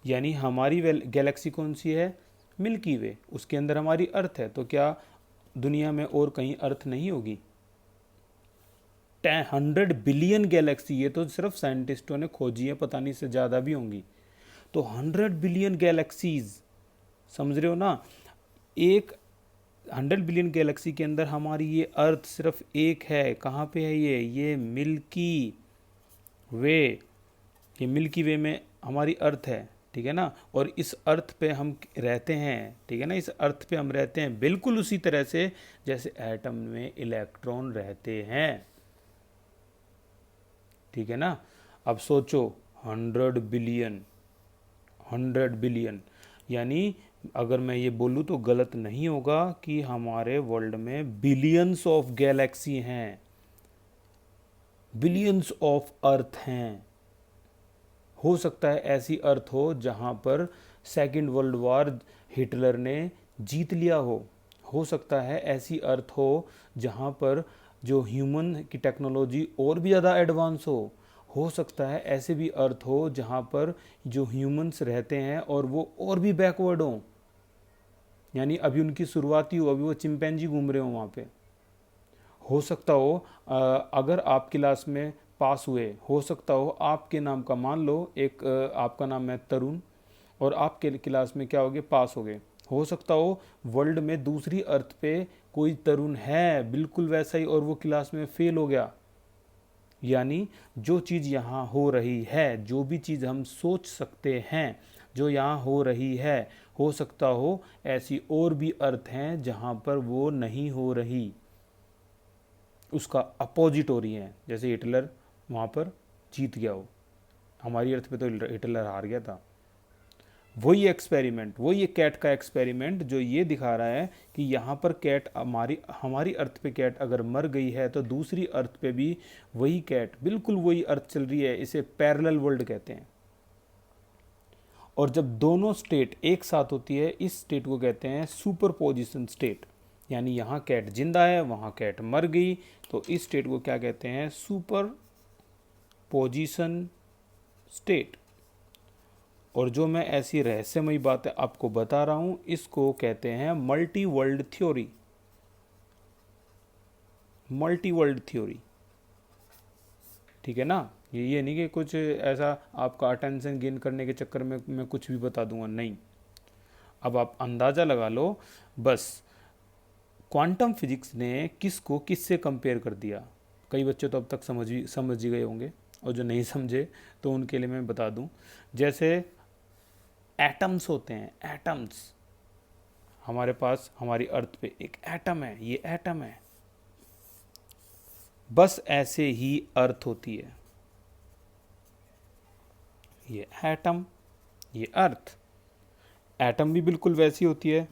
यानी हमारी गैलेक्सी कौन सी है? मिल्की वे। उसके अंदर हमारी अर्थ है, तो क्या दुनिया में और कहीं अर्थ नहीं होगी? 100 बिलियन गैलेक्सी, ये तो सिर्फ साइंटिस्टों ने खोजी है, पता नहीं इससे ज़्यादा भी होंगी। तो 100 बिलियन गैलेक्सीज, समझ रहे हो ना? एक 100 बिलियन गैलेक्सी के अंदर हमारी ये अर्थ सिर्फ एक है। कहाँ पे है ये मिल्की वे। ये मिल्की वे में हमारी अर्थ है, ठीक है ना? और इस अर्थ पे हम रहते हैं, ठीक है ना? इस अर्थ पे हम रहते हैं बिल्कुल उसी तरह से जैसे एटम में इलेक्ट्रॉन रहते हैं, ठीक है ना? अब सोचो 100 बिलियन यानी अगर मैं ये बोलूँ तो गलत नहीं होगा कि हमारे वर्ल्ड में बिलियंस ऑफ गैलेक्सी हैं, बिलियंस ऑफ अर्थ हैं। हो सकता है ऐसी अर्थ हो जहाँ पर सेकेंड वर्ल्ड वॉर हिटलर ने जीत लिया हो सकता है ऐसी अर्थ हो जहाँ पर जो ह्यूमन की टेक्नोलॉजी और भी ज़्यादा एडवांस हो सकता है ऐसे भी अर्थ हो जहाँ पर जो ह्यूमंस रहते हैं और वो और भी बैकवर्ड हों, यानी अभी उनकी शुरुआती हो, अभी वो चिंपैंजी घूम रहे हो वहाँ पे। हो सकता हो अगर आप क्लास में पास हुए, हो सकता हो आपके नाम का, मान लो एक आपका नाम है तरुण और आपके क्लास में क्या हो गए, पास हो गए। हो सकता हो वर्ल्ड में दूसरी अर्थ पे कोई तरुण है बिल्कुल वैसा ही और वो क्लास में फेल हो गया। यानी जो चीज़ यहाँ हो रही है, जो भी चीज़ हम सोच सकते हैं जो यहाँ हो रही है, हो सकता हो ऐसी और भी अर्थ हैं जहाँ पर वो नहीं हो रही, उसका अपोजिट हो रही है। जैसे हिटलर वहाँ पर जीत गया हो, हमारी अर्थ पे तो हिटलर हार गया था। वही एक्सपेरिमेंट, वही कैट का एक्सपेरिमेंट जो ये दिखा रहा है कि यहाँ पर कैट हमारी अर्थ पे कैट अगर मर गई है तो दूसरी अर्थ पे भी वही कैट, बिल्कुल वही अर्थ चल रही है। इसे पैरेलल वर्ल्ड कहते हैं। और जब दोनों स्टेट एक साथ होती है, इस स्टेट को कहते हैं सुपरपोजिशन स्टेट। यानी यहाँ कैट जिंदा है, वहाँ कैट मर गई, तो इस स्टेट को क्या कहते हैं? Super position state. और जो मैं ऐसी रहस्यमयी बातें आपको बता रहा हूँ इसको कहते हैं multi world theory. Multi world theory, ठीक है ना? ये नहीं कि कुछ ऐसा आपका अटेंशन गेन करने के चक्कर में मैं कुछ भी बता दूंगा, नहीं। अब आप अंदाज़ा लगा लो बस, क्वांटम फिजिक्स ने किसको किससे कंपेयर कर दिया। कई बच्चे तो अब तक समझ ही गए होंगे, और जो नहीं समझे तो उनके लिए मैं बता दूं। जैसे एटम्स होते हैं, एटम्स, हमारे पास हमारी अर्थ पे एक एटम है, ये एटम है। बस ऐसे ही अर्थ होती है, ये एटम, ये अर्थ। एटम भी बिल्कुल वैसी होती है,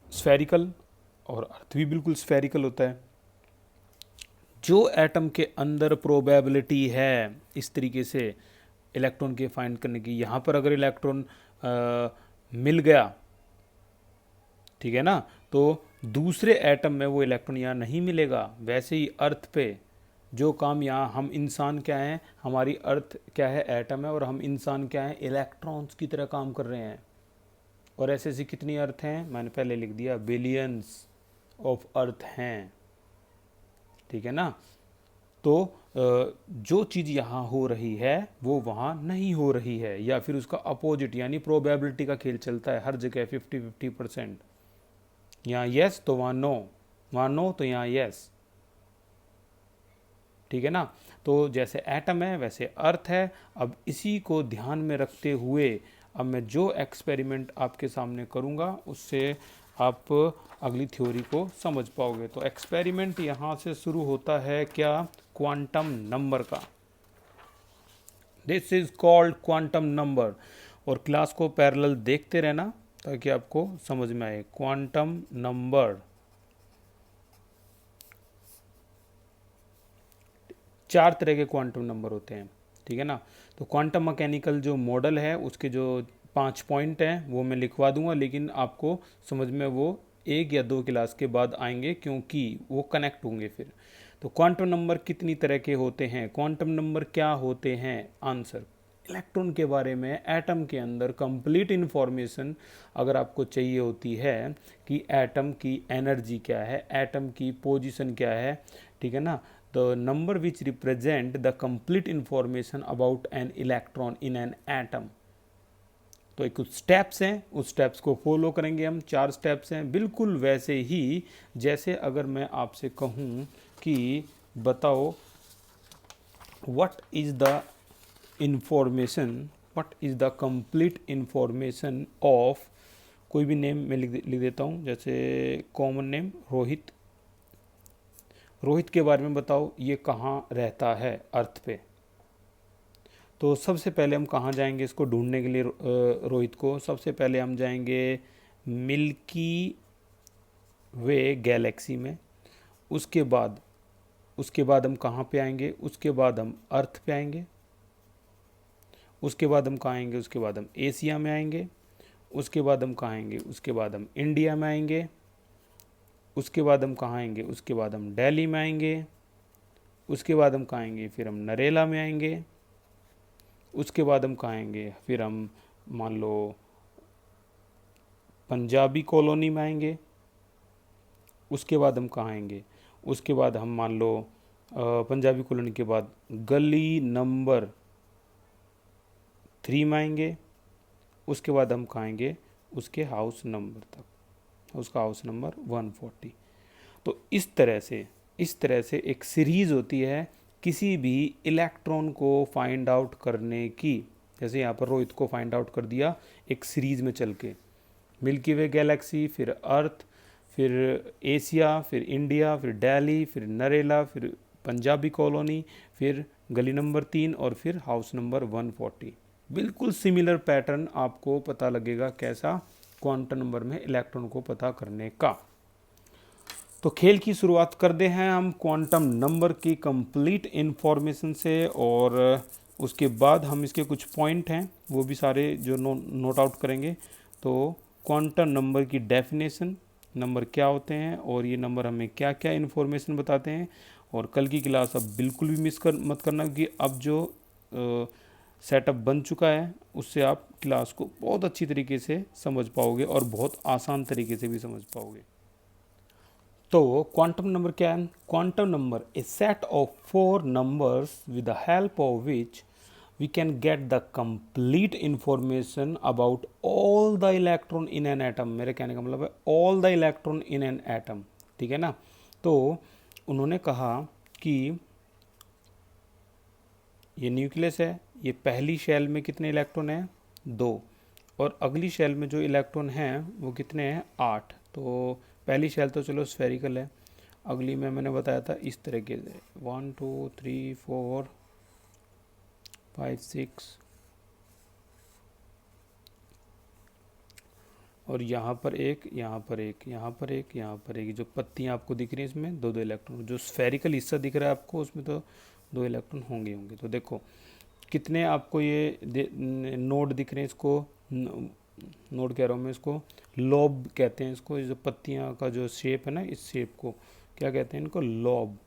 स्फेरिकल, और अर्थ भी बिल्कुल स्फेरिकल होता है। जो एटम के अंदर प्रोबेबिलिटी है इस तरीके से इलेक्ट्रॉन के फाइंड करने की, यहाँ पर अगर इलेक्ट्रॉन मिल गया, ठीक है ना, तो दूसरे एटम में वो इलेक्ट्रॉन यहाँ नहीं मिलेगा। वैसे ही अर्थ पे जो काम यहाँ, हम इंसान क्या हैं, हमारी अर्थ क्या है, एटम है, और हम इंसान क्या हैं, इलेक्ट्रॉन्स की तरह काम कर रहे हैं। और ऐसे ऐसी कितनी अर्थ हैं, मैंने पहले लिख दिया, बिलियंस ऑफ अर्थ हैं, ठीक है ना? तो जो चीज़ यहाँ हो रही है वो वहाँ नहीं हो रही है, या फिर उसका अपोजिट, यानी प्रोबेबिलिटी का खेल चलता है हर जगह 50-50%। यहाँ यस तो वहाँ नो, वहाँ नो तो यहाँ यस, ठीक है ना? तो जैसे एटम है वैसे अर्थ है। अब इसी को ध्यान में रखते हुए अब मैं जो एक्सपेरिमेंट आपके सामने करूँगा उससे आप अगली थ्योरी को समझ पाओगे। तो एक्सपेरिमेंट यहाँ से शुरू होता है क्या, क्वांटम नंबर का। This is called quantum number. और क्लास को पैरेलल देखते रहना ताकि आपको समझ में आए। क्वांटम नंबर, 4 तरह के क्वांटम नंबर होते हैं, ठीक है ना? तो क्वांटम मैकेनिकल जो मॉडल है उसके जो 5 पॉइंट हैं वो मैं लिखवा दूंगा, लेकिन आपको समझ में वो 1 या 2 क्लास के बाद आएंगे क्योंकि वो कनेक्ट होंगे फिर। तो क्वांटम नंबर कितनी तरह के होते हैं, क्वांटम नंबर क्या होते हैं? आंसर, इलेक्ट्रॉन के बारे में एटम के अंदर कंप्लीट इन्फॉर्मेशन अगर आपको चाहिए होती है कि एटम की एनर्जी क्या है, एटम की पोजीशन क्या है, ठीक है ना, the number which represent the complete information about an electron in an atom. तो एक कुछ स्टेप्स हैं, उस स्टेप्स को फॉलो करेंगे हम। 4 स्टेप्स हैं, बिल्कुल वैसे ही जैसे अगर मैं आपसे कहूँ कि बताओ what is the information, what is the complete information of, कोई भी नेम मैं लिख देता हूँ, जैसे कॉमन नेम रोहित। रोहित के बारे में बताओ ये कहाँ रहता है अर्थ पे। तो सबसे पहले हम कहाँ जाएंगे इसको ढूंढने के लिए, रोहित को सबसे पहले हम जाएंगे मिल्की वे गैलेक्सी में। उसके बाद हम कहाँ पे आएंगे, उसके बाद हम अर्थ पे आएंगे। उसके बाद हम कहाँ आएंगे, उसके बाद हम एशिया में आएंगे। उसके बाद हम कहाँ आएंगे, उसके बाद हम इंडिया में आएंगे। उसके बाद हम कहाँ आएंगे, उसके बाद हम दिल्ली में आएंगे। उसके बाद हम कहाँ आएंगे, फिर हम नरेला में आएंगे। उसके बाद हम कहाँ आएंगे, फिर हम मान लो पंजाबी कॉलोनी में आएंगे। उसके बाद हम कहाँ आएंगे, उसके बाद हम मान लो पंजाबी कॉलोनी के बाद गली नंबर 3 में आएंगे। उसके बाद हम कहाँ आएंगे, उसके हाउस नंबर तक, उसका हाउस नंबर 140। तो इस तरह से एक सीरीज़ होती है किसी भी इलेक्ट्रॉन को फाइंड आउट करने की। जैसे यहाँ पर रोहित को फाइंड आउट कर दिया एक सीरीज़ में चल के, मिल्की वे गैलेक्सी, फिर अर्थ, फिर एशिया, फिर इंडिया, फिर दिल्ली, फिर नरेला, फिर पंजाबी कॉलोनी, फिर गली नंबर 3 और फिर हाउस नंबर 140। बिल्कुल सिमिलर पैटर्न आपको पता लगेगा कैसा, क्वांटम नंबर में इलेक्ट्रॉन को पता करने का। तो खेल की शुरुआत कर दे हैं हम क्वांटम नंबर की कंप्लीट इन्फॉर्मेशन से, और उसके बाद हम इसके कुछ पॉइंट हैं वो भी सारे जो नोट आउट करेंगे। तो क्वांटम नंबर की डेफिनेशन, नंबर क्या होते हैं और ये नंबर हमें क्या क्या इन्फॉर्मेशन बताते हैं। और कल की क्लास अब बिल्कुल भी मत करना, क्योंकि अब जो सेटअप बन चुका है उससे आप क्लास को बहुत अच्छी तरीके से समझ पाओगे और बहुत आसान तरीके से भी समझ पाओगे। तो क्वांटम नंबर क्या है? Quantum number A set of 4 numbers with the help of which we can get the complete information about all the electron in an atom। मेरे कहने का मतलब है all the electron in an atom, ठीक है ना। तो उन्होंने कहा कि ये न्यूक्लियस है, ये पहली शेल में कितने इलेक्ट्रॉन हैं? 2, और अगली शेल में जो इलेक्ट्रॉन हैं वो कितने हैं? 8। तो पहली शेल तो चलो स्फेरिकल है, अगली में मैंने बताया था इस तरीके से 1 2 3 4 5 6, और यहाँ पर एक, यहाँ पर एक, यहाँ पर एक, यहाँ पर एक, जो पत्तियाँ आपको दिख रही हैं इसमें 2 2 इलेक्ट्रॉन, जो स्फेरिकल हिस्सा दिख रहा है आपको उसमें तो 2 इलेक्ट्रॉन होंगे। तो देखो कितने आपको ये नोड दिख रहे हैं, इसको नोड कह रहा हूँ मैं, इसको लॉब कहते हैं। इसको जो पत्तियाँ का जो शेप है ना, इस शेप को क्या कहते हैं? इनको लॉब,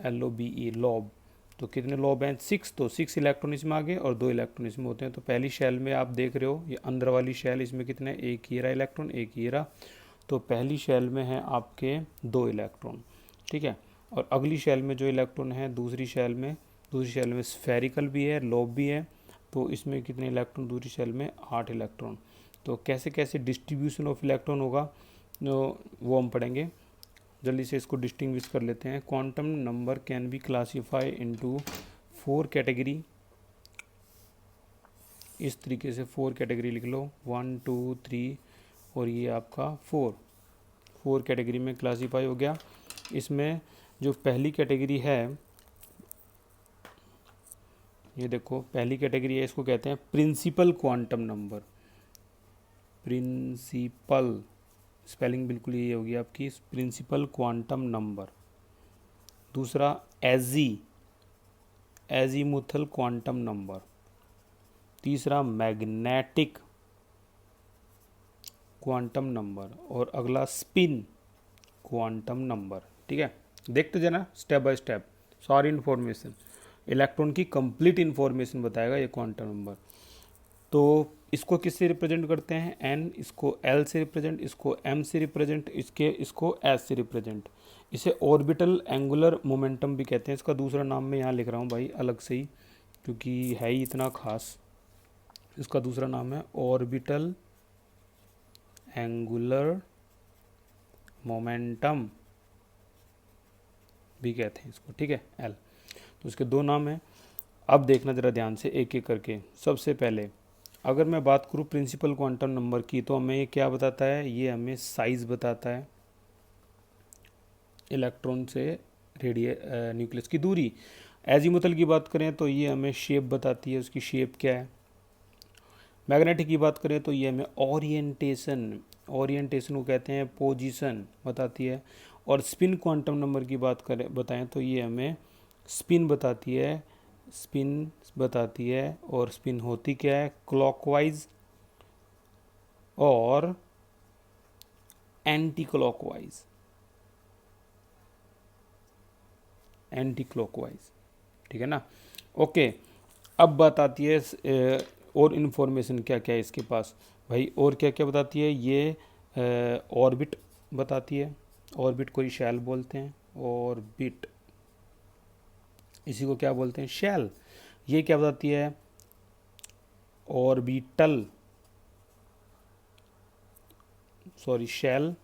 LOBE, लॉब। तो कितने लॉब हैं? 6। तो 6 इलेक्ट्रॉन इसमें आ गए और 2 इलेक्ट्रॉन इसमें होते हैं। तो पहली शेल में आप देख रहे हो ये अंदर वाली शेल, इसमें कितने? एक ही रहा इलेक्ट्रॉन, एक ही रहा। तो पहली शेल में है आपके 2 इलेक्ट्रॉन, ठीक है। और अगली शेल में जो इलेक्ट्रॉन है, दूसरी शेल में स्फेरिकल भी है, लॉब भी है। तो इसमें कितने इलेक्ट्रॉन? दूसरी शेल में 8 इलेक्ट्रॉन। तो कैसे कैसे डिस्ट्रीब्यूशन ऑफ इलेक्ट्रॉन होगा वो हम पढ़ेंगे। जल्दी से इसको डिस्टिंग्विश कर लेते हैं। Quantum number can be classify into 4 category. इस तरीके से 4 कैटेगरी लिख लो, 1 2 3 और ये आपका 4 कैटेगरी में क्लासीफाई हो गया। इसमें जो पहली कैटेगरी है, ये देखो पहली कैटेगरी है, इसको कहते हैं principal quantum number. Principal spelling बिल्कुल ये होगी आपकी, प्रिंसिपल क्वांटम नंबर। दूसरा एजीमुथल क्वांटम नंबर। तीसरा मैग्नेटिक क्वांटम नंबर, और अगला स्पिन क्वांटम नंबर, ठीक है। देखते जाना स्टेप बाय स्टेप सारी इन्फॉर्मेशन। इलेक्ट्रॉन की कंप्लीट इन्फॉर्मेशन बताएगा ये क्वांटम नंबर। तो इसको किससे रिप्रेजेंट करते हैं, एन, इसको एल से रिप्रेजेंट, इसको एम से रिप्रेजेंट, इसको एस से रिप्रेजेंट। इसे ऑर्बिटल एंगुलर मोमेंटम भी कहते हैं। इसका दूसरा नाम मैं यहाँ लिख रहा हूँ भाई अलग से ही, क्योंकि है ही इतना खास। इसका दूसरा नाम है ऑर्बिटल एंगुलर मोमेंटम भी कहते हैं इसको, ठीक है, एल। तो इसके दो नाम हैं। अब देखना ज़रा ध्यान से एक एक करके। सबसे पहले अगर मैं बात करूँ प्रिंसिपल क्वांटम नंबर की, तो हमें ये क्या बताता है, ये हमें साइज़ बताता है इलेक्ट्रॉन से न्यूक्लियस की दूरी। एजीमुथल की बात करें तो ये हमें शेप बताती है, उसकी शेप क्या है। मैग्नेटिक की बात करें तो ये हमें ओरिएंटेशन को कहते हैं पोजीशन बताती है। और स्पिन क्वांटम नंबर की बात करें बताएं तो ये हमें स्पिन बताती है, और स्पिन होती क्या है, क्लॉकवाइज और एंटी क्लॉकवाइज, ठीक है ना। ओके, अब बात आती है और इन्फॉर्मेशन क्या क्या है इसके पास भाई, और क्या क्या बताती है ये, ऑर्बिट बताती है। ऑर्बिट को ही शैल बोलते हैं, ऑर्बिट, इसी को क्या बोलते हैं, शैल। ये क्या बताती है, ऑर्बिटल, सॉरी शैल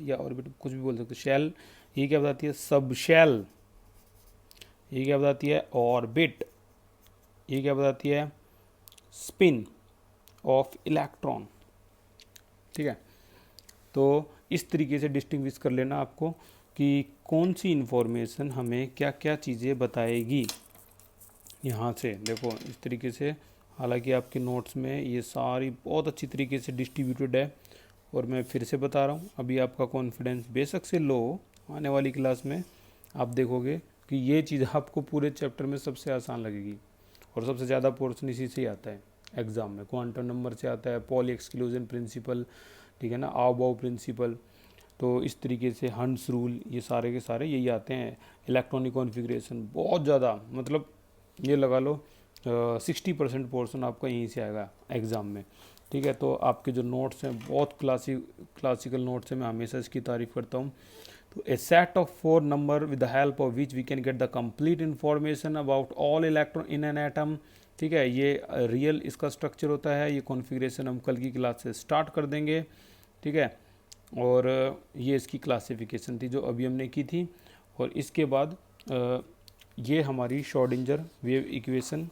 या ऑर्बिट कुछ भी बोल सकते, शैल। ये क्या बताती है, सब शैल। ये क्या बताती है, ऑर्बिट। ये क्या बताती है, स्पिन ऑफ इलेक्ट्रॉन, ठीक है। तो इस तरीके से डिस्टिंग्विश कर लेना आपको कि कौन सी इन्फॉर्मेशन हमें क्या क्या चीज़ें बताएगी। यहाँ से देखो इस तरीके से, हालांकि आपके नोट्स में ये सारी बहुत अच्छी तरीके से डिस्ट्रीब्यूटेड है, और मैं फिर से बता रहा हूँ, अभी आपका कॉन्फिडेंस बेशक से लो हो, आने वाली क्लास में आप देखोगे कि ये चीज़ आपको पूरे चैप्टर में सबसे आसान लगेगी, और सबसे ज़्यादा पोर्शन इसी से ही आता है एग्ज़ाम में, क्वांटम नंबर से आता है, पॉली एक्सक्लूजन प्रिंसिपल, ठीक है ना, आओ प्रिंसिपल। तो इस तरीके से हंस रूल, ये सारे के सारे यही आते हैं। इलेक्ट्रॉनिक कॉन्फ़िगरेशन बहुत ज़्यादा, मतलब ये लगा लो 60% पोर्शन आपका यहीं से आएगा एग्ज़ाम में, ठीक है। तो आपके जो नोट्स हैं बहुत क्लासिकल नोट्स हैं, मैं हमेशा इसकी तारीफ़ करता हूँ। तो a set of 4 number with the help of which we can get the complete information about all electron in an atom, ठीक है। ये रियल इसका स्ट्रक्चर होता है। ये कॉन्फ़िगरेशन हम कल की क्लास से स्टार्ट कर देंगे, ठीक है। और ये इसकी क्लासिफिकेशन थी जो अभी हमने की थी। और इसके बाद ये हमारी श्रोडिंगर वेव इक्वेशन,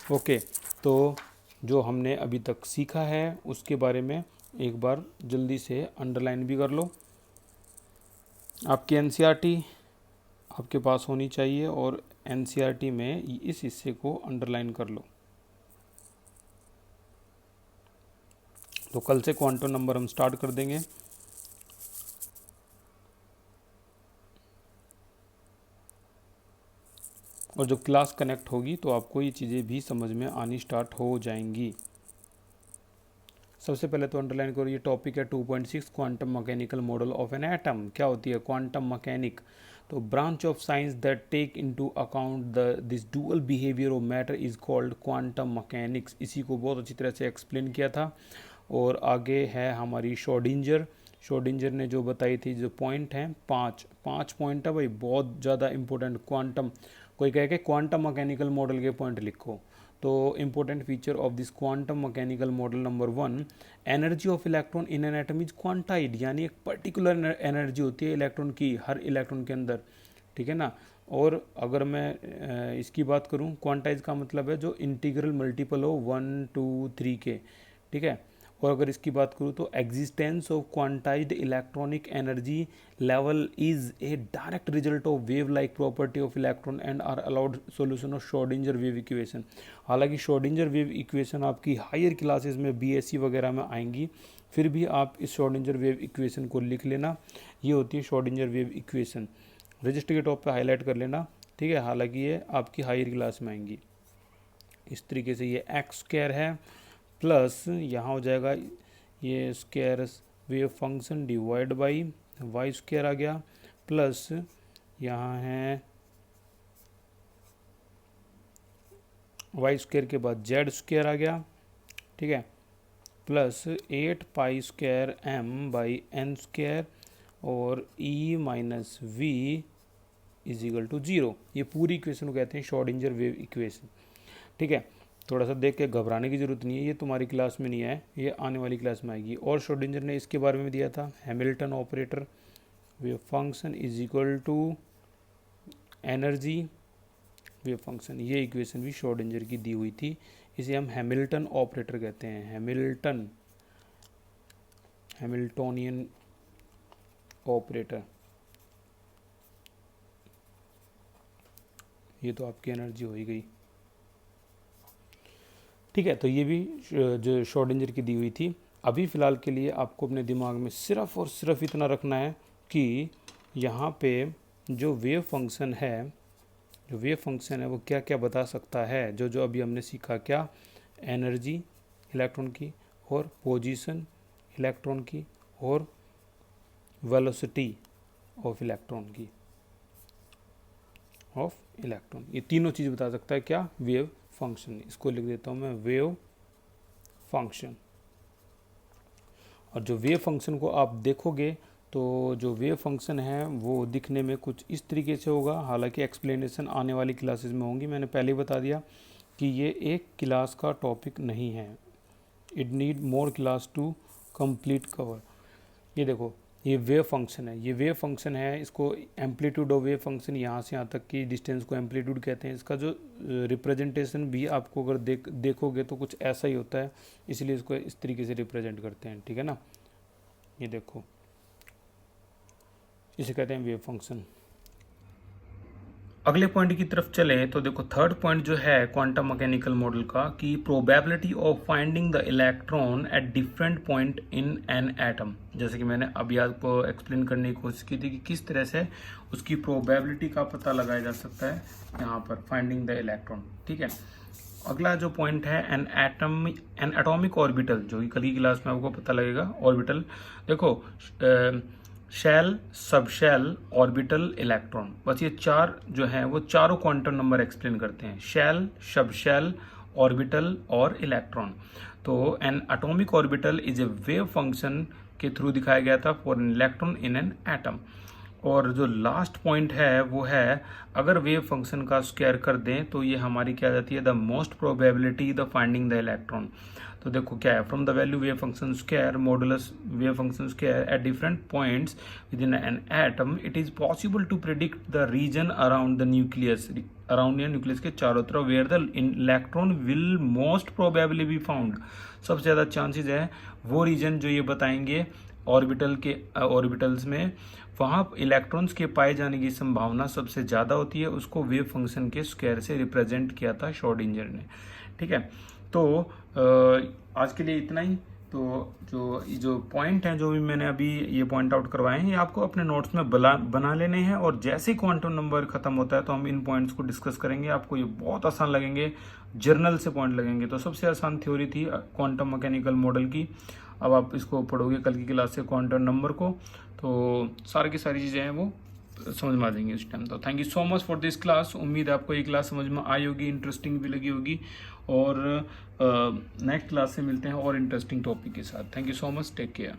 ओके। तो जो हमने अभी तक सीखा है उसके बारे में एक बार जल्दी से अंडरलाइन भी कर लो। आपकी एनसीईआरटी आपके पास होनी चाहिए, और एनसीईआरटी में इस हिस्से को अंडरलाइन कर लो। तो कल से क्वांटम नंबर हम स्टार्ट कर देंगे। और जब क्लास कनेक्ट होगी तो आपको ये चीज़ें भी समझ में आनी स्टार्ट हो जाएंगी। सबसे पहले तो अंडरलाइन करो, ये टॉपिक है 2.6 quantum mechanical model of an atom. क्या होती है क्वांटम मैकेनिक, तो branch of science that take into account this dual behaviour of matter is called quantum mechanics. इसी को बहुत अच्छी तरह से एक्सप्लेन किया था। और आगे है हमारी श्रोडिंगर ने जो बताई थी, जो पॉइंट हैं पाँच पॉइंट है भाई, बहुत ज़्यादा इंपॉर्टेंट। क्वांटम, कोई कहे कि क्वांटम मैकेनिकल मॉडल के पॉइंट लिखो, तो important feature of this quantum mechanical model number 1, energy of electron in an atom is quantised, यानी एक पर्टिकुलर एनर्जी होती है इलेक्ट्रॉन की हर इलेक्ट्रॉन के अंदर, ठीक है ना। और अगर मैं इसकी बात करूं, क्वांटाइज का मतलब है जो इंटीग्रल मल्टीपल हो 1 2 3 के, ठीक है। और अगर इसकी बात करूँ तो existence of quantized electronic energy level is a direct result of wave like property of electron and are allowed solution of Schrodinger wave equation. हालांकि श्रोडिंगर वेव इक्वेशन आपकी हायर क्लासेस में बीएससी वगैरह में आएंगी, फिर भी आप इस श्रोडिंगर वेव इक्वेशन को लिख लेना। ये होती है श्रोडिंगर वेव इक्वेशन, रजिस्टर के टॉप पे हाईलाइट कर लेना, ठीक है। हालांकि ये आपकी हायर क्लास में आएंगी। इस तरीके से ये एक्स स्क्वायर है प्लस यहाँ हो जाएगा ये square wave function divide by y square आ गया, प्लस यहाँ है वाई स्क्वायर के बाद जेड स्क्वायर आ गया, ठीक है, plus 8 pi square m by n square और E minus V is equal to 0। ये पूरी इक्वेशन को कहते हैं श्रोडिंगर वेव इक्वेशन, ठीक है। थोड़ा सा देख के घबराने की जरूरत नहीं है, ये तुम्हारी क्लास में नहीं है, ये आने वाली क्लास में आएगी। और श्रोडिंगर ने इसके बारे में दिया था Hamilton operator, wave function is equal to energy wave function. ये इक्वेशन भी श्रोडिंगर की दी हुई थी, इसे हम हैमिल्टन ऑपरेटर कहते हैं, हैमिल्टोनियन ऑपरेटर। ये तो आपकी एनर्जी हो ही गई, ठीक है। तो ये भी जो श्रोडिंगर की दी हुई थी। अभी फ़िलहाल के लिए आपको अपने दिमाग में सिर्फ और सिर्फ इतना रखना है कि यहाँ पे जो वेव फंक्शन है वो क्या क्या बता सकता है, जो जो अभी हमने सीखा, क्या एनर्जी इलेक्ट्रॉन की और पोजीशन इलेक्ट्रॉन की और वेलोसिटी ऑफ इलेक्ट्रॉन ये तीनों चीज़ बता सकता है क्या, वेव फंक्शन। इसको लिख देता हूँ मैं वेव फंक्शन। और जो वेव फंक्शन को आप देखोगे तो जो वेव फंक्शन है वो दिखने में कुछ इस तरीके से होगा, हालांकि एक्सप्लेनेशन आने वाली क्लासेस में होंगी। मैंने पहले ही बता दिया कि ये एक क्लास का टॉपिक नहीं है, it need more class to complete cover. ये देखो, ये वेव फंक्शन है, ये वेव फंक्शन है, इसको एम्पलीट्यूड ऑफ वेव फंक्शन, यहाँ से यहाँ तक की डिस्टेंस को एम्पलीट्यूड कहते हैं। इसका जो रिप्रेजेंटेशन भी आपको अगर देखोगे तो कुछ ऐसा ही होता है, इसलिए इसको इस तरीके से रिप्रेजेंट करते हैं, ठीक है ना। ये देखो, इसे कहते हैं वेव फंक्शन। अगले पॉइंट की तरफ चले तो देखो, थर्ड पॉइंट जो है क्वांटम मैकेनिकल मॉडल का, कि probability of finding the electron at different point in an atom. जैसे कि मैंने अभी आपको एक्सप्लेन करने की कोशिश की थी कि किस तरह से उसकी प्रोबेबिलिटी का पता लगाया जा सकता है यहाँ पर, फाइंडिंग द इलेक्ट्रॉन, ठीक है। अगला जो पॉइंट है एन एटॉमिक ऑर्बिटल, जो कि कल की क्लास में आपको पता लगेगा। ऑर्बिटल देखो, शेल, सबशेल, ऑर्बिटल, इलेक्ट्रॉन, बस ये चार जो हैं वो चारों क्वांटम नंबर एक्सप्लेन करते हैं, शेल, सबशेल, ऑर्बिटल और इलेक्ट्रॉन। तो N atomic orbital is a wave function के थ्रू दिखाया गया था for an electron in an atom. और जो लास्ट पॉइंट है वो है, अगर वेव फंक्शन का स्क्वायर कर दें तो ये हमारी क्या जाती है, the most probability the finding the electron. तो देखो क्या है, from the value wave function square modulus wave function square at different points within an atom, it is possible to predict the region around the nucleus, around या nucleus के चारों तरफ, where the electron will most probably be found. सबसे ज़्यादा chances है वो reason जो ये बताएंगे ऑर्बिटल्स में, वहाँ इलेक्ट्रॉन्स के पाए जाने की संभावना सबसे ज़्यादा होती है। उसको वेव फंक्शन के स्क्वायर से रिप्रेजेंट किया था श्रोडिंगर ने, ठीक है। तो आज के लिए इतना ही। तो जो पॉइंट हैं, जो भी मैंने अभी ये पॉइंट आउट करवाए हैं, ये आपको अपने नोट्स में बना लेने हैं। और जैसे ही क्वांटम नंबर खत्म होता है तो हम इन पॉइंट्स को डिस्कस करेंगे। आपको ये बहुत आसान लगेंगे, जर्नल से पॉइंट लगेंगे। तो सबसे आसान थ्योरी थी क्वांटम मैकेनिकल मॉडल की। अब आप इसको पढ़ोगे कल की क्लास से क्वांटम नंबर को, तो सारी की सारी चीज़ें हैं वो समझ में आ जाएंगी उस टाइम। तो thank you so much for this class. उम्मीद है आपको ये क्लास समझ में आई होगी, इंटरेस्टिंग भी लगी होगी। और नेक्स्ट क्लास से मिलते हैं और इंटरेस्टिंग टॉपिक के साथ। Thank you so much, take care.